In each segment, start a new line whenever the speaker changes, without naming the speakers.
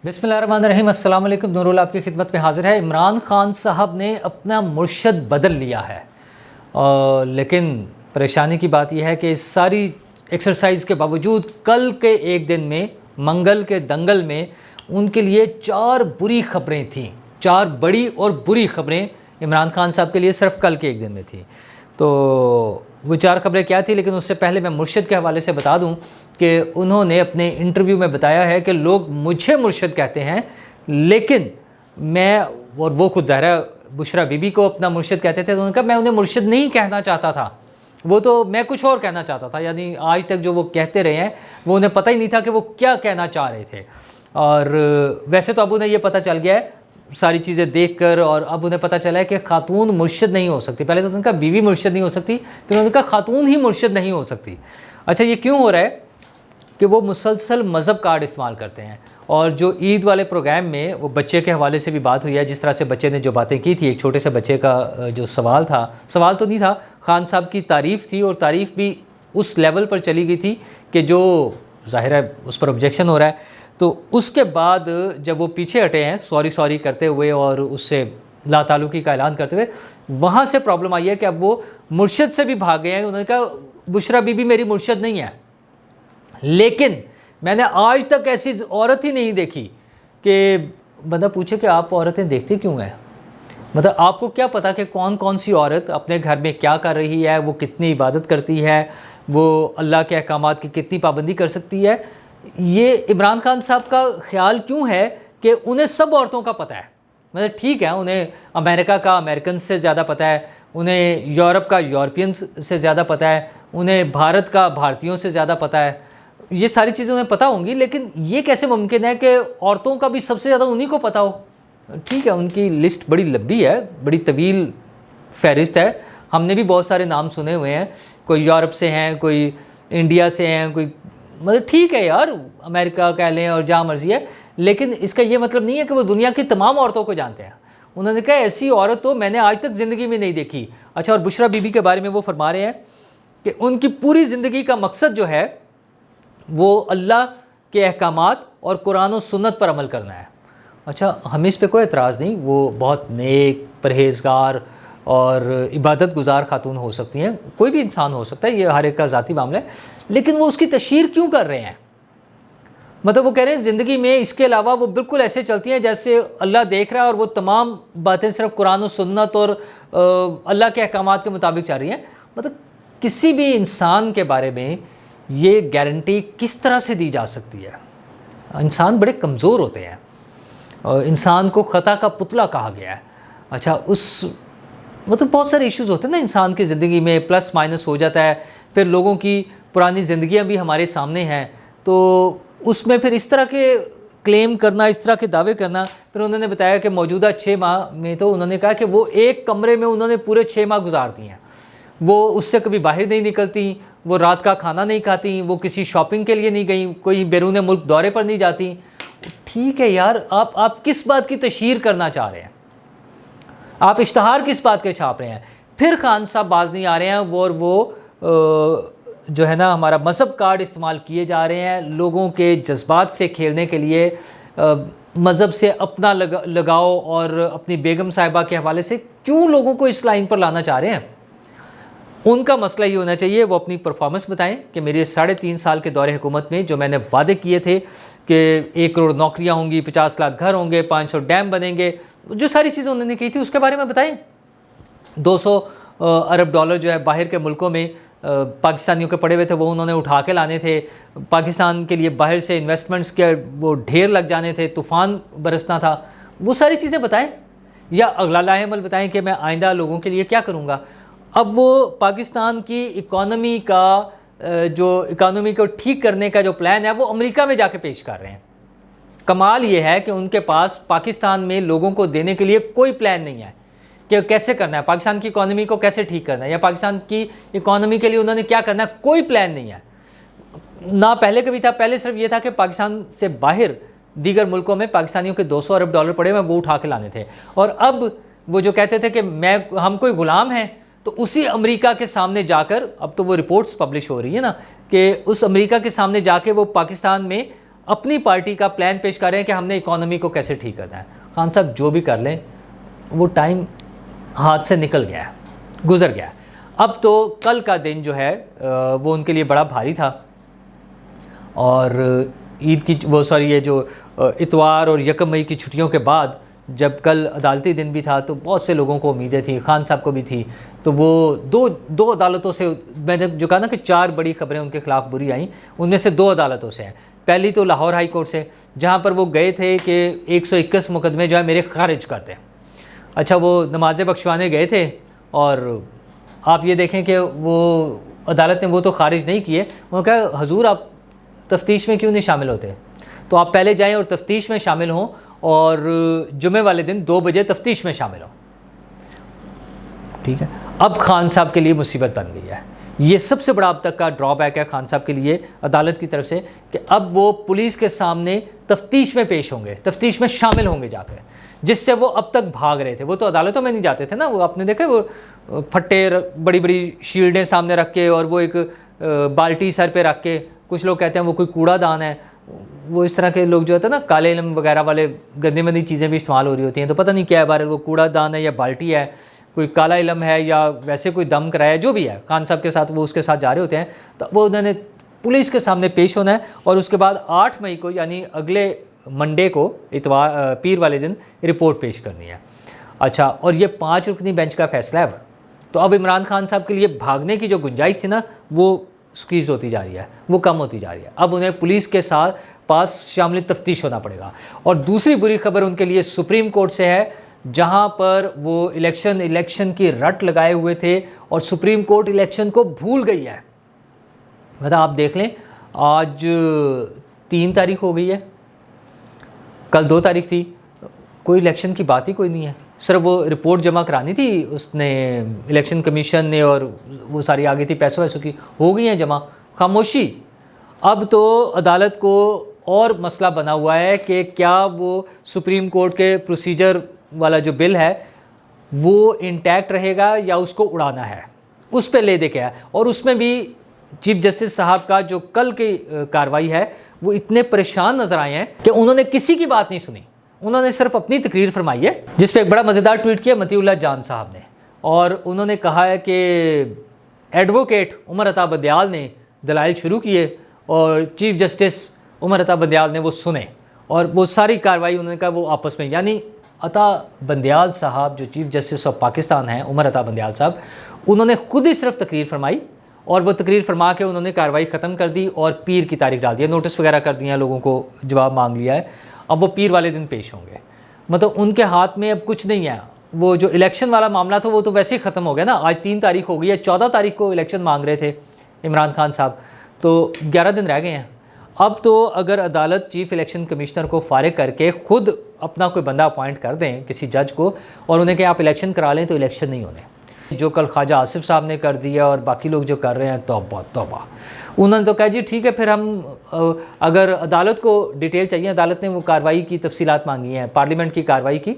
बिस्मिल्लाहिर्रहमानिर्रहीम। अस्सलाम वालेकुम। नूरुल आपकी खिदमत में हाजिर है। इमरान खान साहब ने अपना मुर्शद बदल लिया है, लेकिन परेशानी की बात यह है कि इस सारी एक्सरसाइज के बावजूद कल के एक दिन में, मंगल के दंगल में, उनके लिए 4 बुरी खबरें थीं। 4 बड़ी और बुरी खबरें इमरान खान साहब के लिए सिर्फ कल के एक दिन में थी। तो वो 4 खबरें क्या थी, लेकिन उससे पहले मैं मुर्शद के हवाले से बता दूं कि उन्होंने अपने इंटरव्यू में बताया है कि लोग मुझे मुर्शद कहते हैं, लेकिन मैं, और वो खुद ज़ाहिरा बुशरा बीबी को अपना मुर्शद कहते थे, तो उन्होंने कहा मैं उन्हें मुर्शद नहीं कहना चाहता था, वो तो मैं कुछ और कहना चाहता था। यानी आज तक जो वो कहते रहे हैं वो उन्हें पता ही नहीं था कि वो क्या कहना चाह रहे थे। और वैसे तो अब उन्हें ये पता चल गया है सारी चीज़ें देखकर, और अब उन्हें पता चला है कि खातून मुर्शद नहीं हो सकती। पहले तो उन्होंने कहा बीवी मुर्शद नहीं हो सकती, फिर उन्होंने कहा खातून ही मुर्शद नहीं हो सकती। अच्छा, ये क्यों हो रहा है कि वो मुसलसल मज़हब कार्ड इस्तेमाल करते हैं। और जो ईद वाले प्रोग्राम में वो बच्चे के हवाले से भी बात हुई है, जिस तरह से बच्चे ने जो बातें की थी, एक छोटे से बच्चे का जो सवाल था, सवाल तो नहीं था, खान साहब की तारीफ़ थी, और तारीफ़ भी उस लेवल पर चली गई थी कि जो ज़ाहिर है उस पर ऑब्जेक्शन हो रहा है। तो उसके बाद जब वो पीछे हटे हैं सॉरी करते हुए और उससे लाताल्लुकी का ऐलान करते हुए, वहाँ से प्रॉब्लम आई है कि अब वो मुर्शद से भी भाग गए हैं। उन्होंने कहा बुशरा बीबी मेरी मुर्शद नहीं है, लेकिन मैंने आज तक ऐसी औरत ही नहीं देखी कि बंदा पूछे कि आप औरतें देखती क्यों हैं। मतलब आपको क्या पता कि कौन कौन सी औरत अपने घर में क्या कर रही है, वो कितनी इबादत करती है, वो अल्लाह के अहकामात की कितनी पाबंदी कर सकती है। ये इमरान खान साहब का ख्याल क्यों है कि उन्हें सब औरतों का पता है। मतलब ठीक है, उन्हें अमेरिका का अमेरिकन से ज़्यादा पता है, उन्हें यूरोप का यूरोपियंस से ज़्यादा पता है, उन्हें भारत का भारतीयों से ज़्यादा पता है, ये सारी चीज़ें उन्हें पता होंगी। लेकिन ये कैसे मुमकिन है कि औरतों का भी सबसे ज़्यादा उन्हीं को पता हो। ठीक है, उनकी लिस्ट बड़ी लंबी है, बड़ी तवील फहरिस्त है। हमने भी बहुत सारे नाम सुने हुए हैं, कोई यूरोप से हैं, कोई इंडिया से हैं, कोई, मतलब ठीक है यार, अमेरिका कह लें और जहाँ मर्जी है, लेकिन इसका ये मतलब नहीं है कि वो दुनिया की तमाम औरतों को जानते हैं। उन्होंने कहा ऐसी औरत तो मैंने आज तक ज़िंदगी में नहीं देखी। अच्छा, और बुशरा बीबी के बारे में वो फरमा रहे हैं कि उनकी पूरी ज़िंदगी का मकसद जो है वो अल्लाह के अहकामात और कुरान और सुन्नत पर अमल करना है। अच्छा, हमें इस पर कोई एतराज़ नहीं, वो बहुत नेक, परहेज़गार और इबादत गुजार खातून हो सकती हैं, कोई भी इंसान हो सकता है, ये हर एक का ज़ाती मामला है। लेकिन वो उसकी तशहीर क्यों कर रहे हैं? मतलब वो कह रहे हैं ज़िंदगी में इसके अलावा वो बिल्कुल ऐसे चलती हैं जैसे अल्लाह देख रहा है, और वो तमाम बातें सिर्फ कुरान और सुन्नत और अल्लाह के अहकामात के मुताबिक चल रही हैं। मतलब किसी भी इंसान के बारे में ये गारंटी किस तरह से दी जा सकती है? इंसान बड़े कमज़ोर होते हैं, और इंसान को ख़ता का पुतला कहा गया है। अच्छा, उस मतलब बहुत सारे इश्यूज़ होते हैं ना इंसान की ज़िंदगी में, प्लस माइनस हो जाता है। फिर लोगों की पुरानी ज़िंदगियाँ भी हमारे सामने हैं, तो उसमें फिर इस तरह के क्लेम करना, इस तरह के दावे करना। फिर उन्होंने बताया कि मौजूदा 6 माह में तो उन्होंने कहा कि वो एक कमरे में उन्होंने पूरे 6 माह गुजार दिए हैं, वो उससे कभी बाहर नहीं निकलती, वो रात का खाना नहीं खाती, वो किसी शॉपिंग के लिए नहीं गई, कोई बैरून मुल्क दौरे पर नहीं जाती। ठीक है यार, आप किस बात की तशहीर करना चाह रहे हैं? आप इश्तहार किस बात के छाप रहे हैं? फिर खान साहब बाज नहीं आ रहे हैं, वो जो है ना हमारा मज़हब कार्ड इस्तेमाल किए जा रहे हैं लोगों के जज्बात से खेलने के लिए। मज़हब से अपना लगाओ और अपनी बेगम साहिबा के हवाले से क्यों लोगों को इस लाइन पर लाना चाह रहे हैं? उनका मसला ये होना चाहिए, वो अपनी परफॉर्मेंस बताएं कि मेरे 3.5 साल के दौरे हुकूमत में जो मैंने वादे किए थे कि 1 करोड़ नौकरियां होंगी, 50 लाख घर होंगे, 500 डैम बनेंगे, जो सारी चीज़ें उन्होंने की थी उसके बारे में बताएं। 200 अरब डॉलर जो है बाहर के मुल्कों में पाकिस्तानियों के पड़े हुए थे, वो उन्होंने उठा के लाने थे। पाकिस्तान के लिए बाहर से इन्वेस्टमेंट्स के वो ढेर लग जाने थे, तूफ़ान बरसना था, वो सारी चीज़ें बताएं। या अगला लाहेमल बताएं कि मैं आइंदा लोगों के लिए क्या करूँगा। अब वो पाकिस्तान की इकॉनमी का जो इकॉनमी को ठीक करने का जो प्लान है वो अमेरिका में जाके पेश कर रहे हैं। कमाल ये है कि उनके पास पाकिस्तान में लोगों को देने के लिए कोई प्लान नहीं है कि कैसे करना है, पाकिस्तान की इकॉनमी को कैसे ठीक करना है, या पाकिस्तान की इकॉनमी के लिए उन्होंने क्या करना है, कोई प्लान नहीं है। ना पहले कभी था, पहले सिर्फ ये था कि पाकिस्तान से बाहर दीगर मुल्कों में पाकिस्तानियों के 200 अरब डॉलर पड़े हुए वो उठा के लाने थे। और अब वो जो कहते थे कि हम कोई गुलाम हैं, तो उसी अमेरिका के सामने जाकर, अब तो वो रिपोर्ट्स पब्लिश हो रही है ना, कि उस अमेरिका के सामने जाके वो पाकिस्तान में अपनी पार्टी का प्लान पेश कर रहे हैं कि हमने इकोनॉमी को कैसे ठीक करना है। खान साहब जो भी कर लें, वो टाइम हाथ से निकल गया है, गुजर गया है। अब तो कल का दिन जो है वो उनके लिए बड़ा भारी था, और ईद की ये जो इतवार और यकम मई की छुट्टियों के बाद जब कल अदालती दिन भी था, तो बहुत से लोगों को उम्मीदें थी, खान साहब को भी थी। तो वो दो अदालतों से, मैंने जो कहा ना कि 4 बड़ी खबरें उनके खिलाफ बुरी आई, उनमें से 2 अदालतों से हैं। पहली तो लाहौर हाई कोर्ट से, जहाँ पर वो गए थे कि 121 मुकदमे जो है मेरे खारिज कर दें। अच्छा, वो नमाज़ें बख्शवाने गए थे, और आप ये देखें कि वो अदालत ने वो तो खारिज नहीं किए। वो कहा, हजूर आप तफ्तीश में क्यों नहीं शामिल होते? तो आप पहले जाएं और तफ्तीश में शामिल हों, और जुमे वाले दिन 2 बजे तफ्तीश में शामिल हों। ठीक है, अब खान साहब के लिए मुसीबत बन गई है। ये सबसे बड़ा अब तक का ड्रॉबैक है खान साहब के लिए अदालत की तरफ से, कि अब वो पुलिस के सामने तफ्तीश में पेश होंगे, तफ्तीश में शामिल होंगे जाकर, जिससे वो अब तक भाग रहे थे। वो तो अदालतों में नहीं जाते थे ना, वो आपने देखा, वो फट्टे बड़ी बड़ी शील्डें सामने रख के, और वो एक बाल्टी सर पे रख के, कुछ लोग कहते हैं वो कोई कूड़ादान है। वो इस तरह के लोग जो होते हैं ना, काले इल्म वगैरह वाले गंदी मंदी चीज़ें भी इस्तेमाल हो रही होती हैं, तो पता नहीं क्या है, बार वो कूड़ादान है या बाल्टी है, कोई काला इल्म है या वैसे कोई दम कराया, जो भी है, खान साहब के साथ वो उसके साथ जा रहे होते हैं। तो वो उन्होंने पुलिस के सामने पेश होना है, और उसके बाद 8 मई को, यानी अगले मंडे को, पीर वाले दिन रिपोर्ट पेश करनी है। अच्छा, और ये 5 रुकनी बेंच का फैसला है। तो अब इमरान खान साहब के लिए भागने की जो गुंजाइश थी ना, वो स्क्वीज़ होती जा रही है, वो कम होती जा रही है। अब उन्हें पुलिस के साथ पास शामिल तफ्तीश होना पड़ेगा। और दूसरी बुरी खबर उनके लिए सुप्रीम कोर्ट से है, जहां पर वो इलेक्शन की रट लगाए हुए थे, और सुप्रीम कोर्ट इलेक्शन को भूल गई है। मतलब आप देख लें, आज 3 तारीख हो गई है, कल 2 तारीख थी, कोई इलेक्शन की बात ही कोई नहीं है। सिर्फ वो रिपोर्ट जमा करानी थी उसने, इलेक्शन कमीशन ने, और वो सारी आगे थी पैसों वैसों की, हो गई हैं जमा, खामोशी। अब तो अदालत को और मसला बना हुआ है कि क्या वो सुप्रीम कोर्ट के प्रोसीजर वाला जो बिल है वो इंटैक्ट रहेगा या उसको उड़ाना है, उस पर ले दे के है। और उसमें भी चीफ जस्टिस साहब का जो कल की कार्रवाई है, वो इतने परेशान नजर आए हैं कि उन्होंने किसी की बात नहीं सुनी, उन्होंने सिर्फ अपनी तकरीर फरमाई है, जिस पे एक बड़ा मज़ेदार ट्वीट किया मतीउल्लाह जान साहब ने। और उन्होंने कहा है कि एडवोकेट उमर अता बंदयाल ने दलाइल शुरू किए, और चीफ जस्टिस उमर अता बंदयाल ने वो सुने, और वो सारी कार्रवाई उन्होंने कहा वो आपस में, यानी अता बंदयाल साहब जो चीफ जस्टिस ऑफ पाकिस्तान हैं, उमर अता बंदयाल साहब, उन्होंने खुद ही सिर्फ तकरीर फरमाई, और वो तकरीर फरमा के उन्होंने कार्रवाई ख़त्म कर दी, और पीर की तारीख डाल दिया, नोटिस वगैरह कर दिया, लोगों को जवाब मांग लिया है। अब वो पीर वाले दिन पेश होंगे। मतलब उनके हाथ में अब कुछ नहीं है। वो जो इलेक्शन वाला मामला था वो तो वैसे ही ख़त्म हो गया ना, आज 3 तारीख हो गई है, 14 तारीख को इलेक्शन मांग रहे थे इमरान खान साहब, तो 11 दिन रह गए हैं। अब तो अगर अदालत चीफ इलेक्शन कमिश्नर को फारिग करके खुद अपना कोई बंदा अपॉइंट कर दें किसी जज को, और उन्हें कि आप इलेक्शन करा लें, तो इलेक्शन नहीं होने। जो कल ख्वाजा आसिफ साहब ने कर दिया, और बाकी लोग जो कर रहे हैं, तौबा तौबा। उन्होंने तो कहा जी ठीक है, फिर हम अगर अदालत को डिटेल चाहिए, अदालत ने वो कार्रवाई की तफसीलात मांगी हैं, पार्लियामेंट की कार्रवाई की,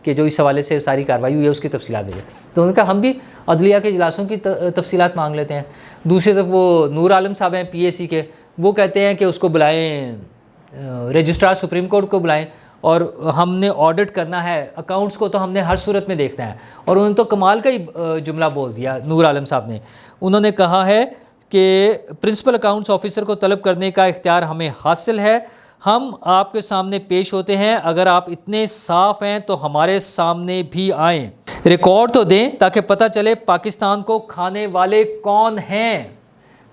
कि जो इस हवाले से सारी कार्रवाई हुई है उसकी तफसीलात भेजें। तो उन्होंने कहा हम भी अदलिया के इजलासों की तफसीलात मांग लेते हैं। दूसरी तरफ वो नूर आलम साहब हैं PAC के, वो कहते हैं कि उसको बुलाएं, रजिस्ट्रार सुप्रीम कोर्ट को बुलाएं, और हमने ऑडिट करना है, अकाउंट्स को तो हमने हर सूरत में देखना है। और उन्होंने तो कमाल का ही जुमला बोल दिया नूर आलम साहब ने। उन्होंने कहा है कि प्रिंसिपल अकाउंट्स ऑफिसर को तलब करने का इख्तियार हमें हासिल है, हम आपके सामने पेश होते हैं, अगर आप इतने साफ़ हैं तो हमारे सामने भी आएँ, रिकॉर्ड तो दें ताकि पता चले पाकिस्तान को खाने वाले कौन हैं।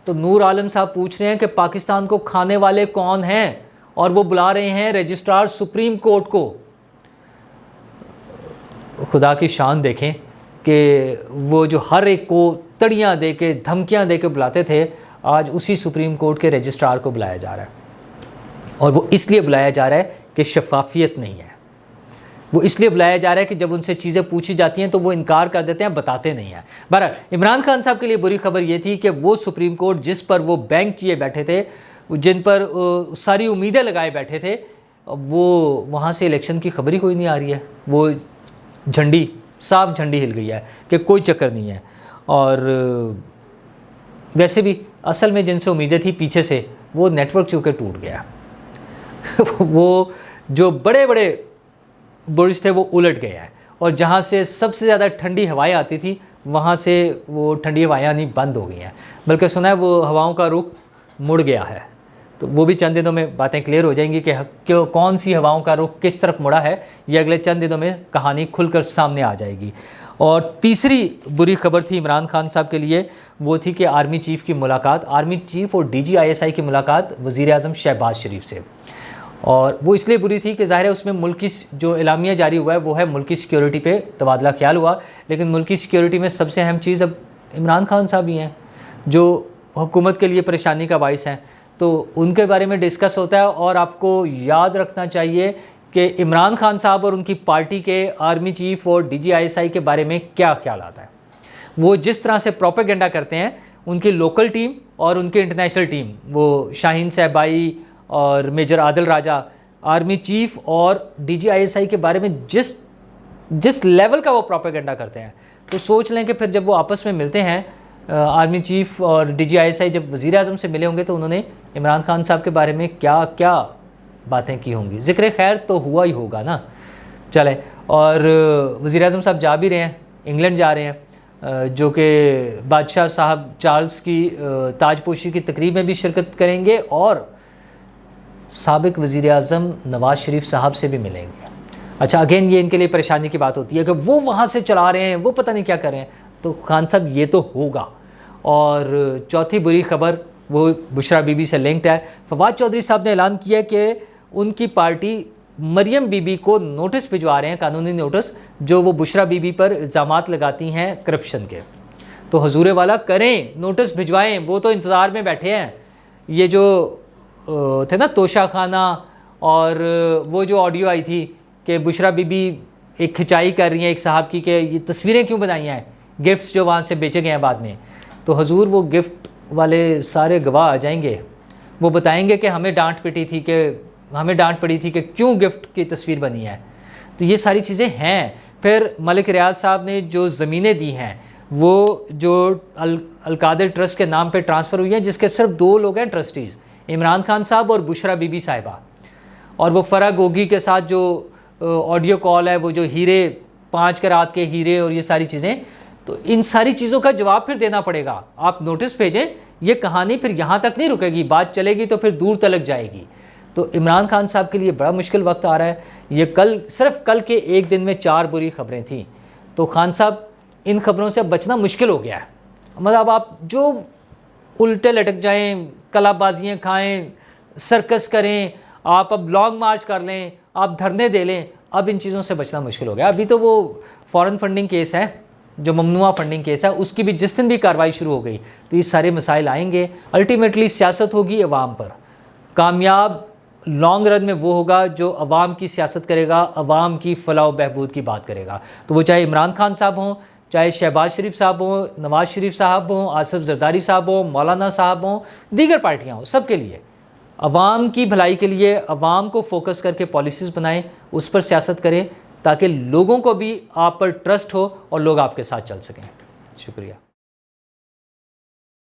तो नूर आलम साहब पूछ रहे हैं कि पाकिस्तान को खाने वाले कौन हैं, और वो बुला रहे हैं रजिस्ट्रार सुप्रीम कोर्ट को। खुदा की शान देखें कि वो जो हर एक को तड़ियाँ दे के, धमकियाँ दे के बुलाते थे, आज उसी सुप्रीम कोर्ट के रजिस्ट्रार को बुलाया जा रहा है। और वो इसलिए बुलाया जा रहा है कि शफाफियत नहीं है, वो इसलिए बुलाया जा रहा है कि जब उनसे चीज़ें पूछी जाती हैं तो वो इनकार कर देते हैं, बताते नहीं हैं। बहरहाल इमरान खान साहब के लिए बुरी खबर ये थी कि वो सुप्रीम कोर्ट जिस पर वो बैंक किए बैठे थे, जिन पर सारी उम्मीदें लगाए बैठे थे, वो वहाँ से इलेक्शन की खबर ही कोई नहीं आ रही है। वो झंडी, साफ झंडी हिल गई है कि कोई चक्कर नहीं है। और वैसे भी असल में जिनसे उम्मीदें थी पीछे से, वो नेटवर्क चूँकि टूट गया। वो जो बड़े बड़े बुर्ज थे वो उलट गए हैं, और जहाँ से सबसे ज़्यादा ठंडी हवाएं आती थी वहाँ से वो ठंडी हवाएं आनी बंद हो गई हैं, बल्कि सुना है वो हवाओं का रुख मुड़ गया है। तो वो भी चंद दिनों में बातें क्लियर हो जाएंगी कि क्यों, कौन सी हवाओं का रुख किस तरफ मुड़ा है। ये अगले चंद दिनों में कहानी खुलकर सामने आ जाएगी। और तीसरी बुरी खबर थी इमरान खान साहब के लिए, वो थी कि आर्मी चीफ़ की मुलाकात, आर्मी चीफ़ और DGISI की मुलाकात वज़ीर आज़म शहबाज शरीफ से। और वो इसलिए बुरी थी कि ज़ाहिर है उसमें मुल्क की जो एलामिया जारी हुआ है वो है मुल्क की सिक्योरिटी पे तबादला ख्याल हुआ, लेकिन मुल्क की सिक्योरिटी में सबसे अहम चीज़ अब इमरान खान साहब ही हैं जो हुकूमत के लिए परेशानी का बाइस हैं। तो उनके बारे में डिस्कस होता है, और आपको याद रखना चाहिए कि इमरान खान साहब और उनकी पार्टी के आर्मी चीफ़ और DGISI के बारे में क्या ख्याल आता है। वो जिस तरह से प्रोपेगेंडा करते हैं, उनकी लोकल टीम और उनकी इंटरनेशनल टीम, वो शाहीन सहबाई और मेजर आदिल राजा, आर्मी चीफ़ और DGISI के बारे में जिस लेवल का वो प्रोपेगेंडा करते हैं, तो सोच लें कि फिर जब वो आपस में मिलते हैं, आर्मी चीफ़ और DGISI जब वज़ीर आज़म से मिले होंगे तो उन्होंने इमरान खान साहब के बारे में क्या क्या बातें की होंगी। ज़िक्र खैर तो हुआ ही होगा ना। चले, और वज़ीर आज़म साहब जा भी रहे हैं, इंग्लैंड जा रहे हैं, जो कि बादशाह साहब चार्ल्स की ताजपोशी की तकरीब में भी शिरकत करेंगे, और साबिक वज़ीर आज़म नवाज़ शरीफ साहब से भी मिलेंगे। अच्छा, अगेन ये इनके लिए परेशानी की बात होती है कि वो वहाँ से चला रहे हैं, वो पता नहीं क्या कर रहे हैं। तो खान साहब ये तो होगा। और चौथी बुरी खबर वो बुशरा बीबी से लिंक्ड है। फवाद चौधरी साहब ने ऐलान किया कि उनकी पार्टी मरियम बीबी को नोटिस भिजवा रहे हैं, कानूनी नोटिस, जो वो बुशरा बीबी पर इल्ज़ामात लगाती हैं करप्शन के। तो हुजूर वाला करें, नोटिस भिजवाएं, वो तो इंतज़ार में बैठे हैं। ये जो थे ना तोशा खाना, और वो जो ऑडियो आई थी कि बुशरा बीबी एक खिंचाई कर रही हैं एक साहब की कि ये तस्वीरें क्यों बनाई हैं, गिफ्ट्स जो वहाँ से बेचे गए हैं बाद में। तो हुजूर वो गिफ्ट वाले सारे गवाह आ जाएंगे, वो बताएंगे कि हमें डांट पड़ी थी कि क्यों गिफ्ट की तस्वीर बनी है। तो ये सारी चीज़ें हैं। फिर मलिक रियाज साहब ने जो ज़मीनें दी हैं वो जो अलकादिर ट्रस्ट के नाम पे ट्रांसफ़र हुई हैं, जिसके सिर्फ 2 लोग हैं ट्रस्टीज़, इमरान खान साहब और बुशरा बीबी साहिबा। और वो फ़रा गोगी के साथ जो ऑडियो कॉल है, वो जो हीरे 5 करात के हीरे और ये सारी चीज़ें, तो इन सारी चीज़ों का जवाब फिर देना पड़ेगा। आप नोटिस भेजें, ये कहानी फिर यहाँ तक नहीं रुकेगी, बात चलेगी तो फिर दूर तलक जाएगी। तो इमरान खान साहब के लिए बड़ा मुश्किल वक्त आ रहा है। ये सिर्फ कल के एक दिन में 4 बुरी खबरें थीं। तो खान साहब इन खबरों से बचना मुश्किल हो गया है। मतलब आप जो उल्टे लटक जाएं, कलाबाजियाँ खाएं, सर्कस करें, आप अब लॉन्ग मार्च कर लें, आप धरने दे लें, अब इन चीज़ों से बचना मुश्किल हो गया। अभी तो वो फॉरेन फंडिंग केस है, जो ममनुआ फंडिंग केस है, उसकी भी जिस दिन भी कार्रवाई शुरू हो गई तो ये सारे मसाइल आएंगे। अल्टीमेटली सियासत होगी अवाम पर। कामयाब लॉन्ग रन में वो होगा जो अवाम की सियासत करेगा, अवाम की फलाह बहबूद की बात करेगा। तो वो चाहे इमरान खान साहब हों, चाहे शहबाज शरीफ साहब हों, नवाज़ शरीफ साहब हों, आसिफ जरदारी साहब हों, मौलाना साहब हों, दीगर पार्टियाँ हों, सबके लिए अवाम की भलाई के लिए अवाम को फोकस करके पॉलिसीज़ बनाएं, उस पर सियासत करें, ताकि लोगों को भी आप पर ट्रस्ट हो और लोग आपके साथ चल सकें। शुक्रिया।